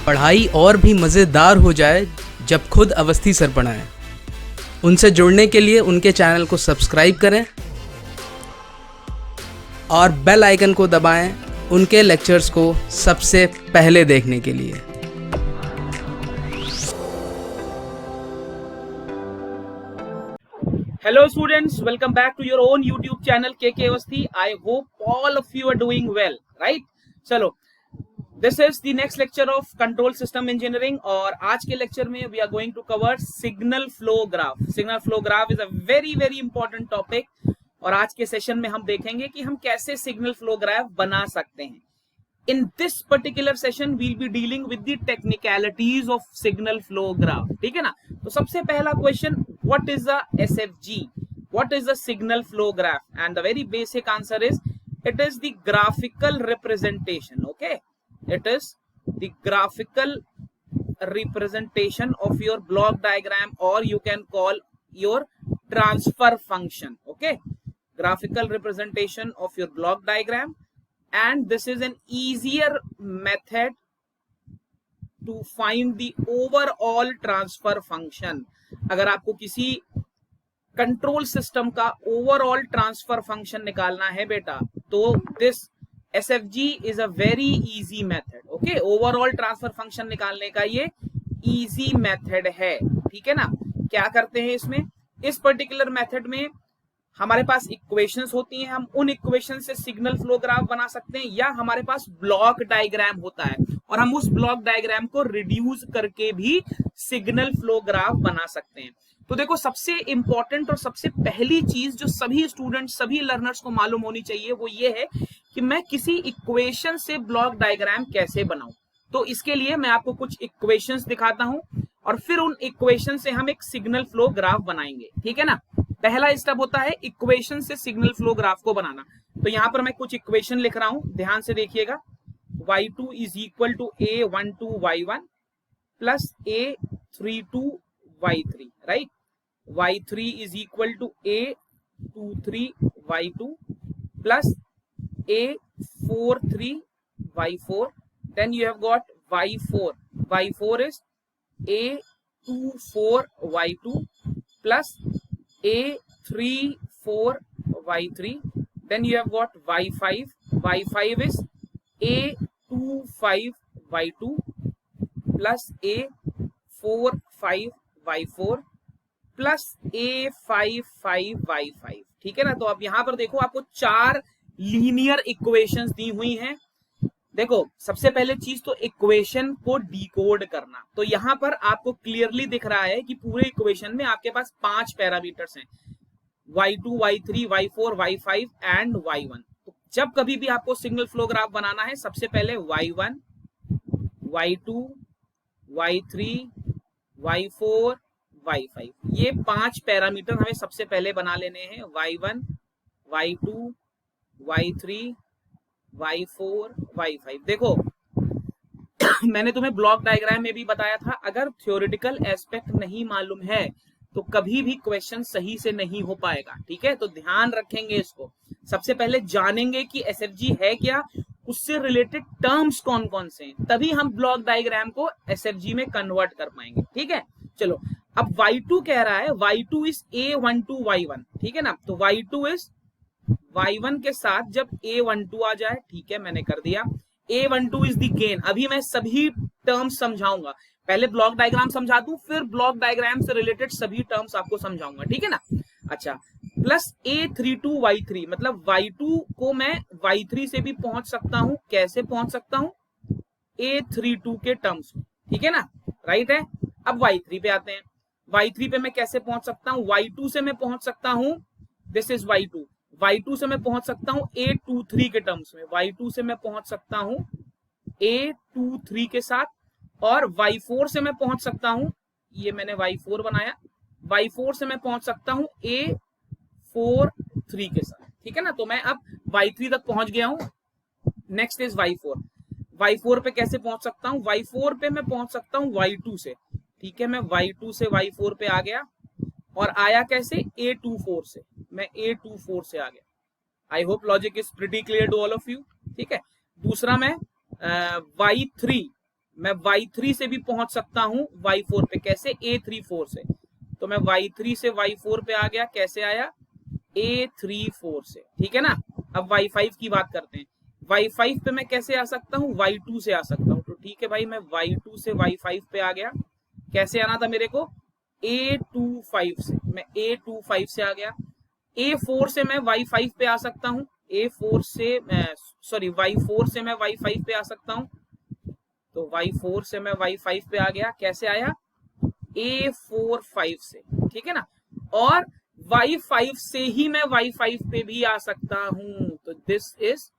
पढ़ाई और भी मज़ेदार हो जाए जब खुद अवस्थी सर पढ़ाएं। उनसे जुड़ने के लिए उनके चैनल को सब्सक्राइब करें और बेल आइकन को दबाएं उनके लेक्चर्स को सबसे पहले देखने के लिए। Hello students, welcome back to your own YouTube channel KK Avasthi. I hope all of you are doing well, right? चलो, this is the next lecture of control system engineering और आज के लेक्चर में we are going to cover signal flow graph. Signal flow graph is a very important topic और आज के session में हम देखेंगे कि हम कैसे signal flow graph बना सकते हैं. In this particular session we'll be dealing with the technicalities of signal flow graph. ठीक है ना? तो सबसे पहला question, what is the SFG? What is the signal flow graph? And the very basic answer is it is the graphical representation. Okay, it is the graphical representation of your block diagram, or you can call your transfer function. Okay, graphical representation of your block diagram. And this is an easier method to find the overall transfer function. अगर आपको किसी control system का overall transfer function निकालना है बेटा, तो this SFG is a very easy method. Okay, overall transfer function निकालने का ये इजी मेथड है. ठीक है ना? क्या करते हैं इसमें, इस पर्टिकुलर मेथड में हमारे पास इक्वेशंस होती हैं, हम उन इक्वेशन से सिग्नल फ्लो ग्राफ बना सकते हैं, या हमारे पास ब्लॉक डायग्राम होता है और हम उस ब्लॉक डायग्राम को रिड्यूस करके भी सिग्नल फ्लो ग्राफ बना सकते हैं. तो देखो, सबसे इंपॉर्टेंट और सबसे पहली चीज जो सभी स्टूडेंट्स, सभी लर्नर्स को मालूम होनी चाहिए वो ये है कि मैं किसी इक्वेशन से ब्लॉक डायग्राम कैसे बनाऊं. तो इसके लिए मैं आपको कुछ इक्वेशंस दिखाता हूं और फिर उन इक्वेशन से हम एक सिग्नल फ्लो ग्राफ बनाएंगे. ठीक है ना? पहला स्टेप होता है इक्वेशन से सिग्नल फ्लो ग्राफ को बनाना. तो यहां पर मैं कुछ इक्वेशन लिख रहा हूं, ध्यान से देखिएगा. y2 is equal to a12 y1 plus a32 y3, right. y3 is equal to a23 y2 plus a43 y4. Then you have got y4. y4 is a24 y2 plus a34 y3. Then you have got y5. y5 is a25 y2 plus a45 y4 plus a55 y5. ठीक है ना? तो अब यहां पर देखो, आपको चार लीनियर इक्वेशंस दी हुई हैं. देखो, सबसे पहले चीज तो इक्वेशन को डिकोड करना. तो यहां पर आपको क्लियरली दिख रहा है कि पूरे इक्वेशन में आपके पास 5 पैरामीटर्स हैं, y2 y3 y4 y5 and y1. तो जब कभी भी आपको सिग्नल फ्लो ग्राफ बनाना है, सबसे पहले y1 y2 y3 y4 y5, ये 5 पैरामीटर हमें सबसे पहले बना लेने हैं. y1 y2 y3 y4 y5. देखो मैंने तुम्हें ब्लॉक डायग्राम में भी बताया था, अगर थ्योरेटिकल एस्पेक्ट नहीं मालूम है तो कभी भी क्वेश्चन सही से नहीं हो पाएगा. ठीक है? तो ध्यान रखेंगे इसको. सबसे पहले जानेंगे कि SFG है क्या, उससे रिलेटेड टर्म्स कौन कौन से हैं, तभी हम ब्लॉक डायग्राम को SFG में कन्वर्ट कर पाएंगे. ठीक है? चलो, अब y2 कह रहा है, y2 इज a12 y1. ठीक है ना? तो y2 इज y1 के साथ जब a12 आ जाए, ठीक है, मैंने कर दिया. a12 is the gain. अभी मैं सभी टर्म्स समझाऊंगा, पहले ब्लॉक डायग्राम समझा दूं, फिर ब्लॉक डायग्राम से रिलेटेड सभी टर्म्स आपको समझाऊंगा. ठीक है ना? अच्छा, प्लस a32 y3, मतलब y2 को मैं y3 से भी पहुंच सकता हूं. कैसे पहुंच सकता हूं? a32 के टर्म्स. ठीक है ना? राइट है. अब y3 पे आते हैं. y3 पे मैं कैसे पहुंच सकता हूं? y2 से मैं पहुंच सकता हूं, दिस इज y2. y2 से मैं पहुंच सकता हूं a23 के टर्म्स में. y2 से मैं पहुंच सकता हूं a23 के साथ, और y4 से मैं पहुंच सकता हूं, ये मैंने y4 बनाया, y4 से मैं पहुंच सकता हूं a43 के साथ. ठीक है ना? तो मैं अब y3 तक पहुंच गया हूं. Next is y4. y4 पे कैसे पहुंच सकता हूं? y4 पे मैं पहुंच सकता हूं y2 से. ठीक है, मैं y2 से y4 पे आ गया, और आया कैसे? a24 से. मैं a24 से आ गया. I hope logic is pretty clear to all of you. ठीक है. दूसरा मैं y3 मैं y3 से भी पहुंच सकता हूं y4 पे। कैसे? A34 से। तो मैं y3 से y4 पे आ गया। कैसे आया? A34 से। ठीक है ना। अब y5 की बात करते हैं। y5 पे मैं कैसे आ सकता हूं? y2 से आ सकता हूं। तो ठीक है भाई, मैं y2 से y5 पे आ गया। कैसे आना था मेरे को? A25 से। मैं A25 से आ गया। A4 से मैं y5 पे आ सकता हूं। A4 से सॉरी y4 से मैं y5 पे आ सकता हूं। तो y4 से मैं y5 पे आ गया। कैसे आया? A45 से। ठीक है ना। और y5 से ही मैं y5 पे भी आ सकता हूं। तो दिस इज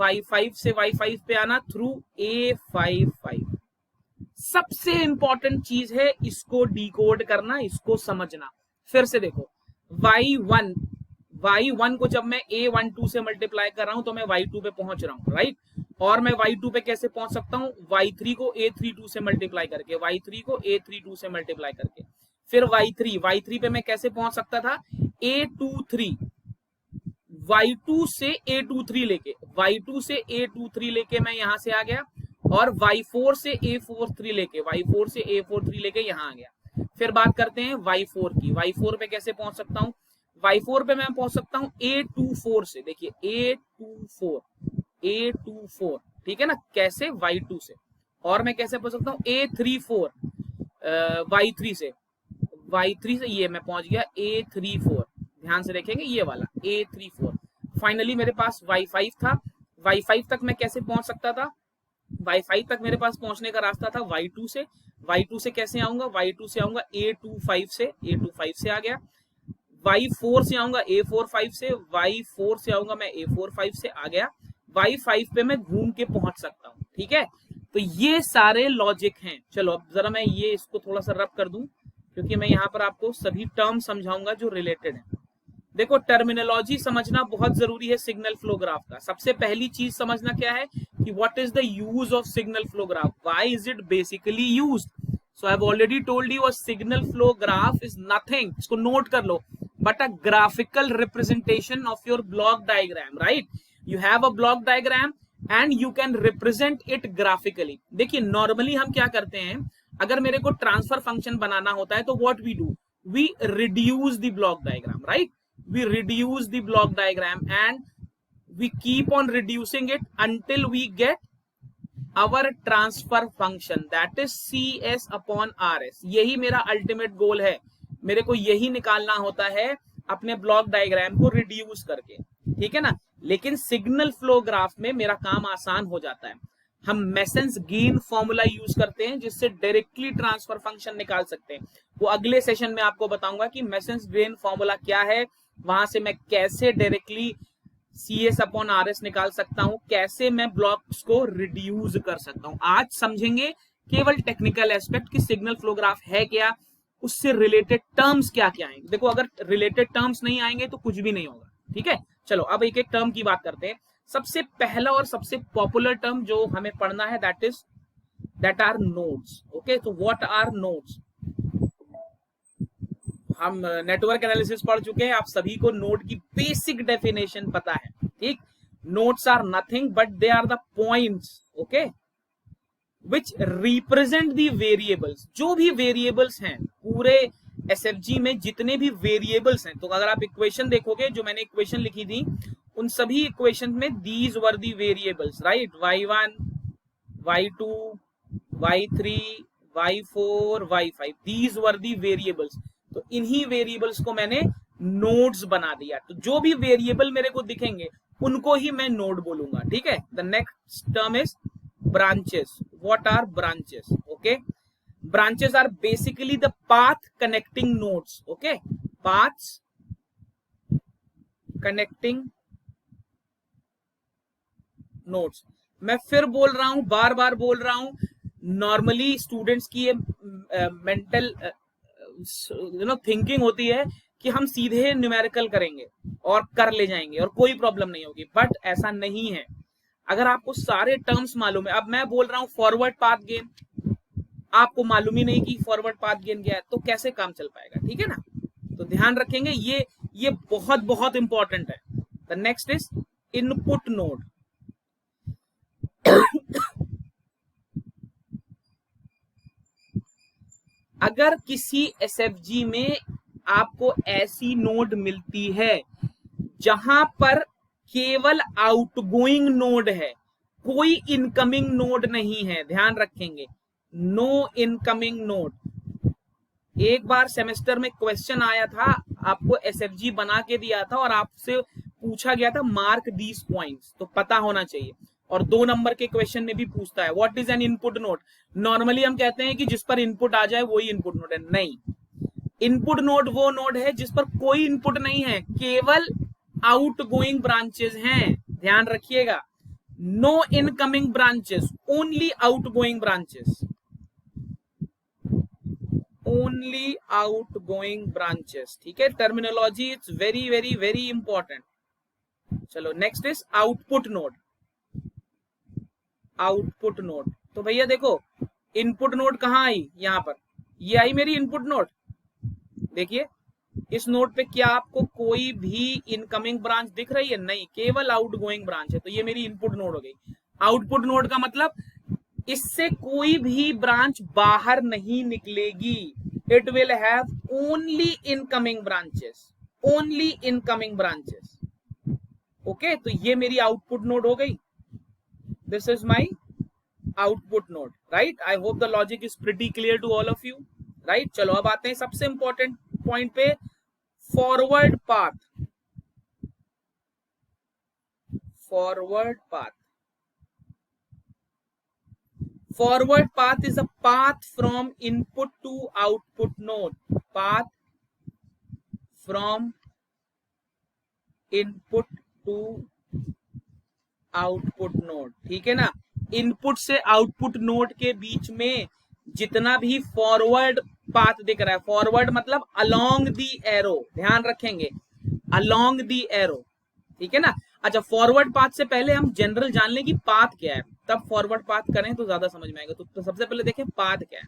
y5 से y5 पे आना थ्रू A55। सबसे इंपॉर्टेंट चीज है इसको डिकोड करना, इसको समझना। फिर से देखो, y1 को जब मैं A12 से मल्टीप्लाई कर रहा हूं तो मैं y2 पे पहुंच रहा हूं, राइट। और मैं y2 पे कैसे पहुंच सकता हूं? y3 को A32 से मल्टीप्लाई करके, y3 को A32 से मल्टीप्लाई करके। फिर y3 पे मैं कैसे पहुंच सकता था? A23, y2 से A23 लेके, y2 से A23 लेके मैं यहां से आ गया। और y4 से A43 लेके, y4 से A43 लेके यहां आ गया। फिर बात करते हैं y4 की। y4 पे कैसे पहुंच सकता हूं? y4 पे मैं पहुंच सकता हूं A24 से। देखिए A24, ठीक है ना। कैसे? y2 से। और मैं कैसे पहुंच सकता हूं? A34 y3 से। y3 से ये मैं पहुंच गया A34। ध्यान से देखेंगे ये वाला A34। फाइनली मेरे पास y5 था। y5 तक मैं कैसे पहुंच सकता था? y5 तक मेरे पास पहुंचने का रास्ता था y2 से। y2 से कैसे आऊंगा? y2 से आऊंगा A25 से। A25 से आ गया। y4 से आऊंगा A45 से। y4 से आऊंगा मैं A45 से आ गया। y5 पे मैं घूम के पहुंच सकता हूं। ठीक है। तो ये सारे लॉजिक हैं। चलो अब जरा मैं ये इसको थोड़ा सा रब कर दूं, क्योंकि मैं यहां पर आपको सभी टर्म समझाऊंगा जो रिलेटेड है। देखो, टर्मिनोलॉजी समझना बहुत जरूरी है सिग्नल फ्लो ग्राफ का। सबसे पहली चीज समझना क्या है कि what is the use of signal flow graph, why is it basically used. So I have already told you, a signal flow graph is nothing, इसको नोट कर लो, but a graphical representation of your block diagram, right. You have a block diagram and you can represent it graphically. देखिए, normally हम क्या करते हैं, अगर मेरे को ट्रांसफर फंक्शन बनाना होता है तो what we do, we reduce the block diagram, right. We reduce the block diagram and we keep on reducing it until we get our transfer function, that is CS upon RS। यही मेरा ultimate goal है। मेरे को यही निकालना होता है अपने ब्लॉक डायग्राम को रिड्यूस करके। ठीक है ना। लेकिन सिग्नल फ्लो ग्राफ में मेरा काम आसान हो जाता है। हम मेसन्स गेन फॉर्मूला यूज करते हैं जिससे डायरेक्टली ट्रांसफर फंक्शन निकाल सकते हैं। वो अगले सेशन में आपको बताऊंगा कि मेसन्स गेन फॉर्मूला क्या है, वहां से मैं कैसे डायरेक्टली CS अपॉन RS निकाल सकता हूं, कैसे मैं ब्लॉक्स को रिड्यूस कर सकता हूं। आज समझेंगे केवल टेक्निकल एस्पेक्ट कि सिग्नल फ्लो ग्राफ है क्या, उससे रिलेटेड टर्म्स क्या क्या आएंगे। देखो, अगर रिलेटेड टर्म्स नहीं आएंगे तो कुछ भी नहीं होगा। ठीक है। चलो अब एक एक टर्म की बात करते हैं। सबसे पहला और सबसे पॉपुलर टर्म जो हमें पढ़ना है दैट आर नोड्स। ओके, तो व्हाट आर नोड्स? हम नेटवर्क एनालिसिस पढ़ चुके हैं, आप सभी को नोड की बेसिक डेफिनेशन पता है। ठीक, nodes are nothing but they are the points, okay, which represent the variables. जो भी वेरिएबल्स हैं पूरे एसएफजी में, जितने भी वेरिएबल्स हैं, तो अगर आप इक्वेशन देखोगे, जो मैंने इक्वेशन लिखी थी, उन सभी इक्वेशन में these were the variables, right. y1, y2, y3, y4, y5, these were the variables. तो इन्हीं वेरिएबल्स को मैंने नोड्स बना दिया। तो जो भी वेरिएबल मेरे को दिखेंगे उनको ही मैं नोड बोलूंगा। ठीक है। The next term is branches. What are branches? Okay, branches are basically the path connecting nodes, okay, paths connecting nodes। मैं फिर बोल रहा हूं, बार बार बोल रहा हूं, नॉर्मली स्टूडेंट्स की ये मेंटल थिंकिंग होती है कि हम सीधे न्यूमेरिकल करेंगे और कर ले जाएंगे और कोई प्रॉब्लम नहीं होगी, बट ऐसा नहीं है। अगर आपको सारे टर्म्स मालूम है, अब मैं बोल रहा हूं फॉरवर्ड पाथ गेन, आपको मालूम ही नहीं कि फॉरवर्ड पाथ गेन क्या है, तो कैसे काम चल पाएगा। ठीक है ना। तो ध्यान रखेंगे, ये बहुत बहुत इंपॉर्टेंट है। The next is input node. अगर किसी एसएफजी में आपको ऐसी नोड मिलती है जहां पर केवल आउटगोइंग नोड है, कोई इनकमिंग नोड नहीं है, ध्यान रखेंगे, नो इनकमिंग नोड। एक बार सेमेस्टर में क्वेश्चन आया था, आपको एसएफजी बना के दिया था और आपसे पूछा गया था मार्क दीज पॉइंट्स, तो पता होना चाहिए। और 2 नंबर के क्वेश्चन में भी पूछता है what is an input node. Normally हम कहते हैं कि जिस पर इनपुट आ जाए वही इनपुट नोड है, नहीं। इनपुट नोड वो नोड है जिस पर कोई इनपुट नहीं है, केवल आउटगोइंग ब्रांचेस हैं, ध्यान रखिएगा। No incoming branches, only outgoing branches, only outgoing branches, ठीक है। Terminology it's very very very important. चलो next is output node. Output node, तो भैया देखो इनपुट नोड कहां आई, यहां पर, ये आई मेरी इनपुट नोड। देखिए इस नोड पे क्या आपको कोई भी इनकमिंग ब्रांच दिख रही है? नहीं, केवल आउटगोइंग ब्रांच है, तो ये मेरी इनपुट नोड हो गई। आउटपुट नोड का मतलब इससे कोई भी ब्रांच बाहर नहीं निकलेगी, it will have only incoming branches, only incoming branches. Okay, तो ये मेरी आउटपुट नोड हो गई। This is my output node, right. I hope the logic is pretty clear to all of you, right. चलो अब आते हैं सबसे इंपॉर्टेंट पॉइंट पे, forward path. Forward path, forward path is a path from input to output node, path from input to output node, ठीक है ना। Input से आउटपुट नोड के बीच में जितना भी फॉरवर्ड पाथ दिख रहा है, फॉरवर्ड मतलब अलोंग दी एरो, ध्यान रखेंगे, अलोंग दी एरो, ठीक है ना। अच्छा, फॉरवर्ड पाथ से पहले हम जनरल जान लें कि पाथ क्या है, तब फॉरवर्ड पाथ करें तो ज्यादा समझ में आएगा। तो सबसे पहले देखें पाथ क्या है।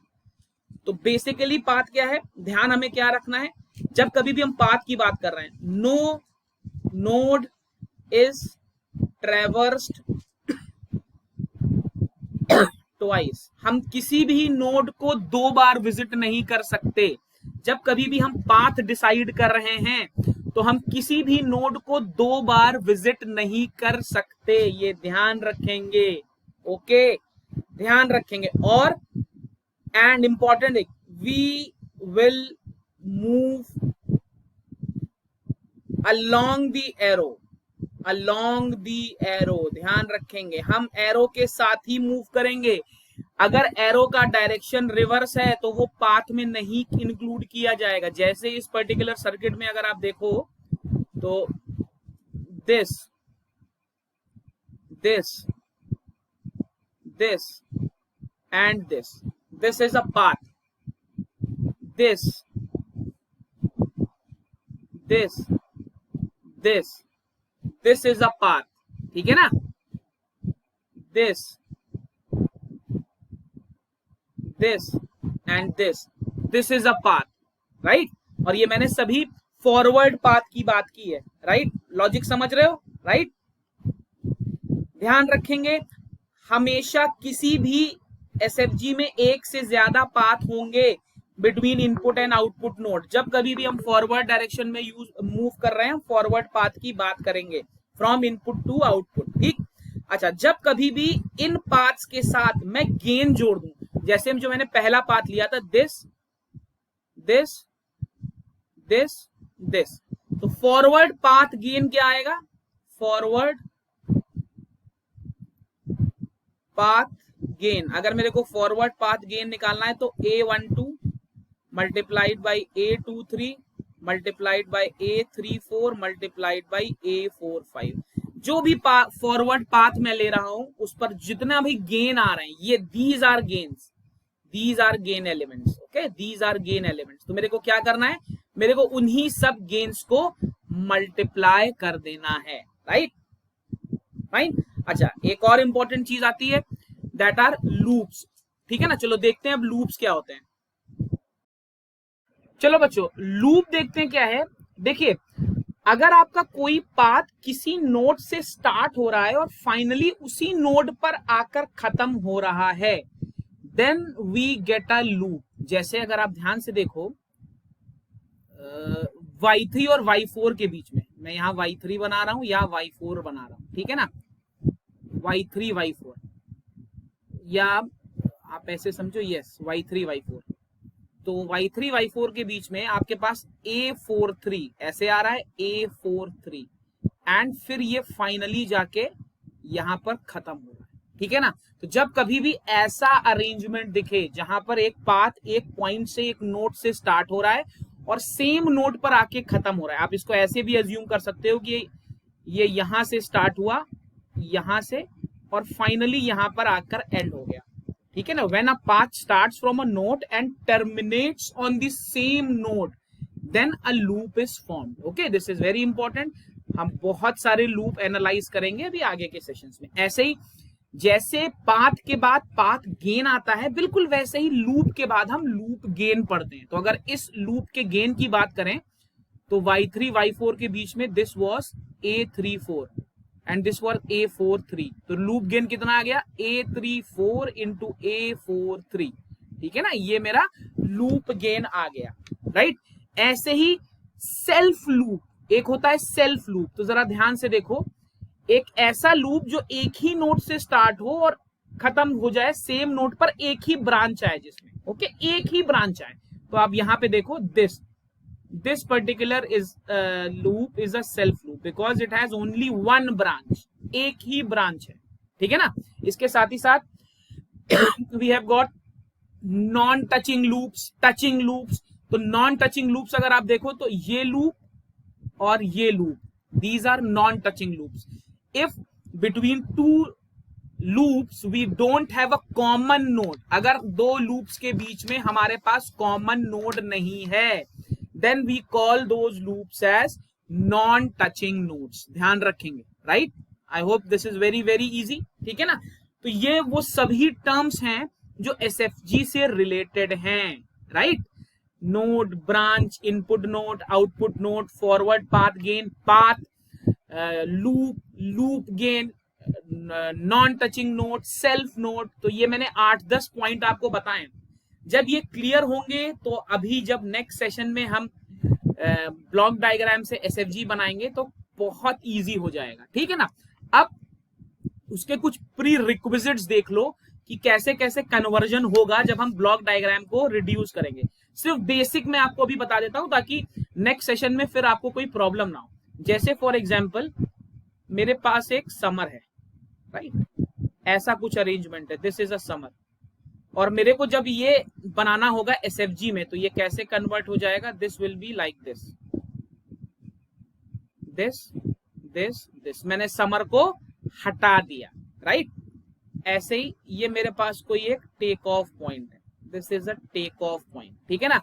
तो बेसिकली पाथ क्या है, ध्यान हमें क्या रखना है, जब कभी भी हम पाथ की बात कर रहे हैं, no node is traversed twice, हम किसी भी नोड को 2 बार विजिट नहीं कर सकते। जब कभी भी हम पाथ डिसाइड कर रहे हैं तो हम किसी भी नोड को 2 बार विजिट नहीं कर सकते, ये ध्यान रखेंगे। ओके, ध्यान रखेंगे। और and important, we will move along the arrow, along the arrow, ध्यान रखेंगे, हम एरो के साथ ही मूव करेंगे। अगर एरो का डायरेक्शन रिवर्स है तो वो पाथ में नहीं इंक्लूड किया जाएगा। जैसे इस पर्टिकुलर सर्किट में अगर आप देखो तो this this this and this is a path, this this this this is a path, ठीक है ना। This and this is a path, right. और ये मैंने सभी फॉरवर्ड पाथ की बात की है, राइट। लॉजिक समझ रहे हो, राइट। ध्यान रखेंगे, हमेशा किसी भी एसएफजी में एक से ज्यादा पाथ होंगे between input and output node. जब कभी भी हम फॉरवर्ड डायरेक्शन में मूव कर रहे हैं, फॉरवर्ड पाथ की बात करेंगे, फ्रॉम इनपुट टू आउटपुट, ठीक। अच्छा, जब कभी भी इन पाथ्स के साथ मैं गेन जोड़ दूं, जैसे जो मैंने पहला पाथ लिया था, दिस दिस दिस दिस, तो फॉरवर्ड पाथ गेन क्या आएगा, फॉरवर्ड पाथ गेन। अगर मेरे को फॉरवर्ड पाथ गेन निकालना है तो A12 multiplied by A23 multiplied by A34 multiplied by A45, जो भी फॉरवर्ड पाथ मैं ले रहा हूं उस पर जितना भी गेन आ रहे हैं, ये these are gains, these are gain elements, okay, these are gain elements. तो मेरे को क्या करना है, मेरे को उन्हीं सब गेन्स को मल्टीप्लाई कर देना है, राइट फाइन। अच्छा, एक और इंपॉर्टेंट चीज आती है, दैट आर लूप्स, ठीक है ना। चलो देखते हैं अब लूप्स क्या होते हैं। चलो बच्चों, लूप देखते हैं क्या है। देखिए, अगर आपका कोई पाथ किसी नोड से स्टार्ट हो रहा है और फाइनली उसी नोड पर आकर खत्म हो रहा है, then we get a loop. जैसे अगर आप ध्यान से देखो y3 और y4 के बीच में, मैं यहाँ y3 बना रहा हूं या y4 बना रहा हूं, ठीक है ना, y3 y4, या आप ऐसे समझो, यस y3 y4, तो y3 y4 के बीच में आपके पास a43 ऐसे आ रहा है, a43, एंड फिर ये फाइनली जाके यहां पर खत्म हो रहा है, ठीक है ना। तो जब कभी भी ऐसा अरेंजमेंट दिखे जहां पर एक पाथ एक पॉइंट से, एक नोड से स्टार्ट हो रहा है और सेम नोड पर आके खत्म हो रहा है, आप इसको ऐसे भी अज्यूम कर सकते हो कि ये यहां से स्टार्ट हुआ, यहां से, और फाइनली यहां पर आकर एंड हो गया, ठीक है ना। When a path starts from a node and terminates on the same node, then a loop is formed. Okay, this is very important. हम बहुत सारे लूप एनालाइज करेंगे अभी आगे के सेशंस में। ऐसे ही जैसे पाथ के बाद पाथ गेन आता है, बिल्कुल वैसे ही लूप के बाद हम लूप गेन पढ़ते हैं। तो अगर इस लूप के गेन की बात करें तो y3 y4 के बीच में this was a34 and this was a43, तो लूप गेन कितना आ गया, a34 इंटू a43, ठीक है ना, ये मेरा लूप गेन आ गया, राइट। ऐसे ही सेल्फ लूप, एक होता है सेल्फ लूप, तो जरा ध्यान से देखो, एक ऐसा लूप जो एक ही नोड से स्टार्ट हो और खत्म हो जाए सेम नोड पर, एक ही ब्रांच आए जिसमें, ओके, एक ही ब्रांच आए। तो आप यहां पे देखो, this particular is loop is a self loop because it has only one branch, एक ही ब्रांच है, ठीक है ना। इसके साथ ही साथ we have got non touching loops, touching loops. तो नॉन टचिंग लूप्स अगर आप देखो तो ये लूप और ये loop, these are non-touching loops. If between two loops we don't have a common node, अगर दो loops के बीच में हमारे पास common node नहीं है, then we call those loops as non-touching nodes. ध्यान रखेंगे, right? I hope this is very very easy, ठीक है ना। तो ये वो सभी terms हैं जो SFG से related हैं, right? Node, branch, input node, output node, forward path gain, path, loop, loop gain, non touching node, self node. तो ये मैंने 8-10 पॉइंट आपको बताए। जब ये क्लियर होंगे तो अभी जब नेक्स्ट सेशन में हम ब्लॉक डायग्राम से एसएफजी बनाएंगे तो बहुत इजी हो जाएगा, ठीक है ना। अब उसके कुछ प्री रिक्विजिट्स देख लो कि कैसे कैसे कन्वर्जन होगा जब हम ब्लॉक डायग्राम को रिड्यूस करेंगे। सिर्फ बेसिक मैं आपको अभी बता देता हूं ताकि नेक्स्ट सेशन में फिर आपको कोई प्रॉब्लम ना हो। जैसे फॉर एग्जांपल मेरे पास एक समर है, राइट, ऐसा कुछ अरेंजमेंट है, दिस इज अ समर, और मेरे को जब ये बनाना होगा एसएफजी में तो ये कैसे कन्वर्ट हो जाएगा, this will be like this, this this this, मैंने समर को हटा दिया, राइट। ऐसे ही ये मेरे पास कोई एक टेक ऑफ पॉइंट है, this is a take off point, ठीक है ना।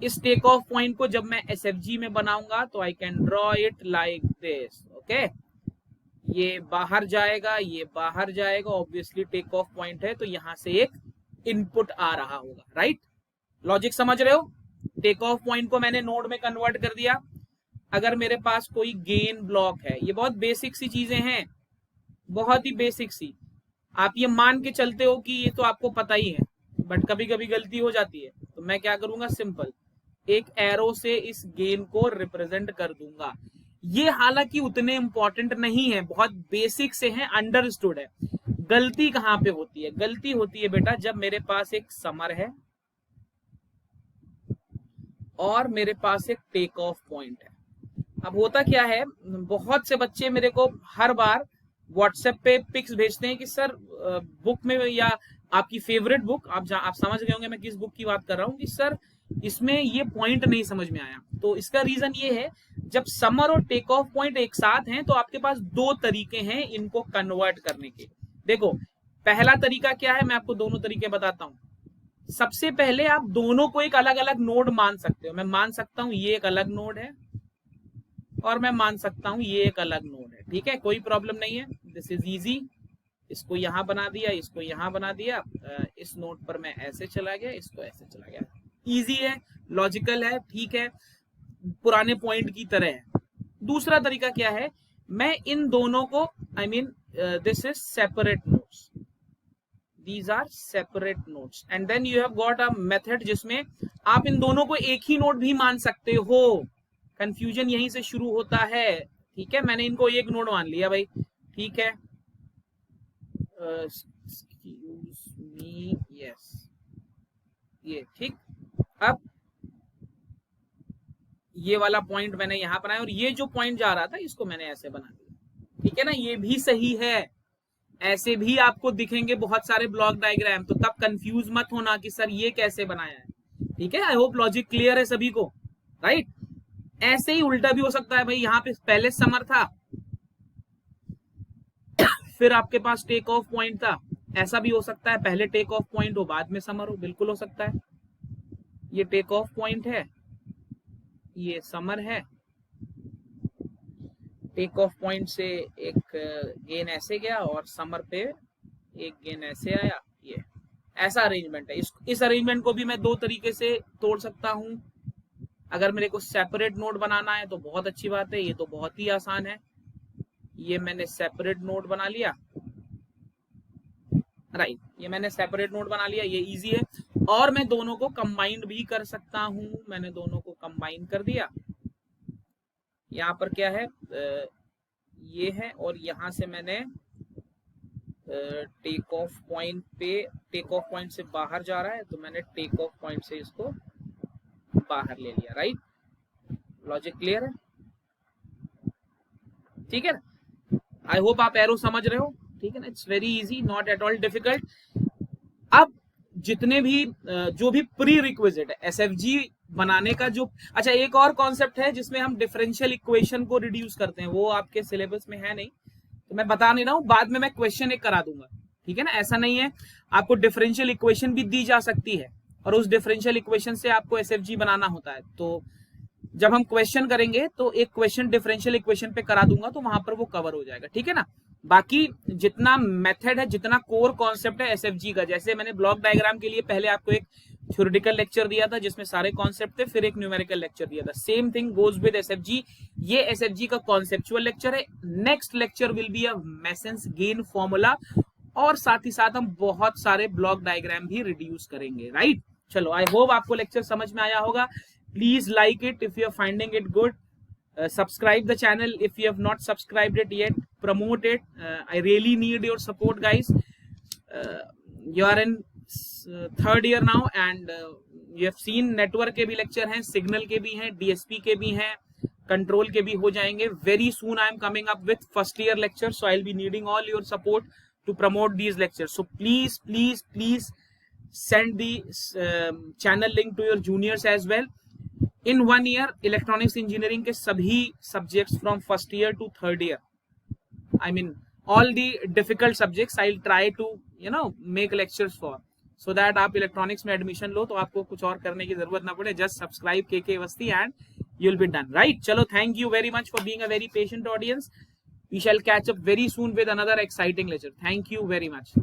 इस टेक ऑफ पॉइंट को जब मैं एसएफजी में बनाऊंगा तो I can draw it like this, okay. ये बाहर जाएगा, ये बाहर जाएगा, ऑब्वियसली टेक ऑफ पॉइंट है तो यहां से एक इनपुट आ रहा होगा, राइट। लॉजिक समझ रहे हो। टेक ऑफ पॉइंट को मैंने नोड में कन्वर्ट कर दिया। अगर मेरे पास कोई गेन ब्लॉक है, ये बहुत बेसिक सी चीजें हैं, बहुत ही बेसिक सी, आप ये मान के चलते हो कि ये तो आपको पता ही है, बट कभी कभी गलती हो जाती है। तो मैं क्या करूंगा, सिंपल एक एरो से इस गेन को रिप्रेजेंट कर दूंगा। ये हालांकि उतने इंपॉर्टेंट नहीं है, बहुत बेसिक से हैं, अंडरस्टूड है। गलती कहां पे होती है, गलती होती है बेटा जब मेरे पास एक समर है और मेरे पास एक टेक ऑफ पॉइंट है। अब होता क्या है, बहुत से बच्चे मेरे को हर बार व्हाट्सएप पे पिक्स भेजते हैं कि सर बुक में, या आपकी फेवरेट बुक, आप समझ गए होंगे मैं किस बुक की बात कर रहा हूँ, कि सर इसमें ये पॉइंट नहीं समझ में आया। तो इसका रीजन ये है, जब समर और टेक ऑफ पॉइंट एक साथ हैं तो आपके पास दो तरीके हैं इनको कन्वर्ट करने के। देखो पहला तरीका क्या है, मैं आपको दोनों तरीके बताता हूं। सबसे पहले आप दोनों को एक अलग अलग नोड मान सकते हो। मैं मान सकता हूं ये एक अलग नोड है और मैं मान सकता हूं ये एक अलग नोड है, ठीक है, कोई प्रॉब्लम नहीं है, दिस इज इजी। इसको यहां बना दिया, इसको यहां बना दिया, इस नोड पर मैं ऐसे चला गया, इसको ऐसे चला गया, इजी है, लॉजिकल है, ठीक है, पुराने पॉइंट की तरह है। दूसरा तरीका क्या है, मैं इन दोनों को, I mean this is separate nodes, these are separate nodes and then you have got a method जिसमें आप इन दोनों को एक ही नोड भी मान सकते हो। कंफ्यूजन यहीं से शुरू होता है, ठीक है। मैंने इनको एक नोड मान लिया भाई, ठीक है। एक्सक्यूज मी, यस, ये ठीक। अब ये वाला पॉइंट मैंने यहां बनाया और ये जो पॉइंट जा रहा था इसको मैंने ऐसे बना दिया, ठीक है ना। ये भी सही है, ऐसे भी आपको दिखेंगे बहुत सारे ब्लॉक डायग्राम, तो तब कंफ्यूज मत होना कि सर ये कैसे बनाया है, ठीक है। आई होप लॉजिक क्लियर है सभी को, राइट। ऐसे ही उल्टा भी हो सकता है भाई, यहाँ पे पहले समर था फिर आपके पास टेक ऑफ पॉइंट था, ऐसा भी हो सकता है पहले टेक ऑफ पॉइंट हो बाद में समर हो, बिल्कुल हो सकता है। ये टेक ऑफ पॉइंट है, ये समर है, टेक ऑफ पॉइंट से एक गेन ऐसे गया और समर पे एक गेन ऐसे आया, ये ऐसा अरेंजमेंट है। इस अरेंजमेंट को भी मैं दो तरीके से तोड़ सकता हूं। अगर मेरे को सेपरेट नोड बनाना है तो बहुत अच्छी बात है, ये तो बहुत ही आसान है। ये मैंने सेपरेट नोड बना लिया, राइट, ये मैंने सेपरेट नोड बना लिया, ये इजी है। और मैं दोनों को कंबाइंड भी कर सकता हूं, मैंने दोनों को कंबाइन कर दिया। यहाँ पर क्या है, ये है और यहां से मैंने टेक ऑफ पॉइंट पे, टेक ऑफ पॉइंट से बाहर जा रहा है तो मैंने टेक ऑफ पॉइंट से इसको बाहर ले लिया, राइट। लॉजिक क्लियर है, ठीक है ना। आई होप आप एरो समझ रहे हो, ठीक है ना। It's very easy, not at all difficult. अब जितने भी जो भी प्री रिक्विजिट है एसएफजी बनाने का, जो अच्छा एक और कॉन्सेप्ट है जिसमें हम डिफरेंशियल इक्वेशन को रिड्यूस करते हैं, वो आपके सिलेबस में है नहीं तो मैं बता नहीं रहा हूं, बाद में मैं क्वेश्चन एक करा दूंगा, ठीक है ना। ऐसा नहीं है, आपको डिफरेंशियल इक्वेशन भी दी जा सकती है और उस डिफरेंशियल इक्वेशन से आपको एसएफजी बनाना होता है। तो जब हम क्वेश्चन करेंगे तो एक क्वेश्चन डिफरेंशियल इक्वेशन पे करा दूंगा तो वहां पर वो कवर हो जाएगा, ठीक है ना। बाकी जितना मेथड है, जितना कोर कॉन्सेप्ट है एसएफजी का, जैसे मैंने ब्लॉक डायग्राम के लिए पहले आपको एक थ्योरेटिकल लेक्चर दिया था जिसमें सारे कॉन्सेप्ट थे, फिर एक न्यूमेरिकल लेक्चर दिया था, सेम थिंग गोज विद एसएफजी। ये एसएफजी का कॉन्सेप्चुअल लेक्चर है। Next lecture will be a masons gain formula और साथ ही साथ हम बहुत सारे ब्लॉक डायग्राम भी रिड्यूस करेंगे, राइट। चलो, आई होप आपको लेक्चर समझ में आया होगा। Please like it if you are finding it good. Subscribe the channel if you have not subscribed it yet. Promote it. I really need your support, guys. You are in third year now and you have seen network के भी lecture हैं, signal के भी हैं, DSP के भी हैं, control के भी हो जाएंगे। Very soon I am coming up with first year lecture, so I'll be needing all your support to promote these lectures. So please send the channel link to your juniors as well. In 1 year electronics engineering के सभी subjects from first year to third year, I mean all the difficult subjects I try to make lectures for, so that आप electronics में admission लो तो आपको कुछ और करने की जरूरत ना पड़े। Just subscribe KK Awasthi and you will be done, right. चलो, thank you very much for being a very patient audience. We shall catch up very soon with another exciting lecture. Thank you very much.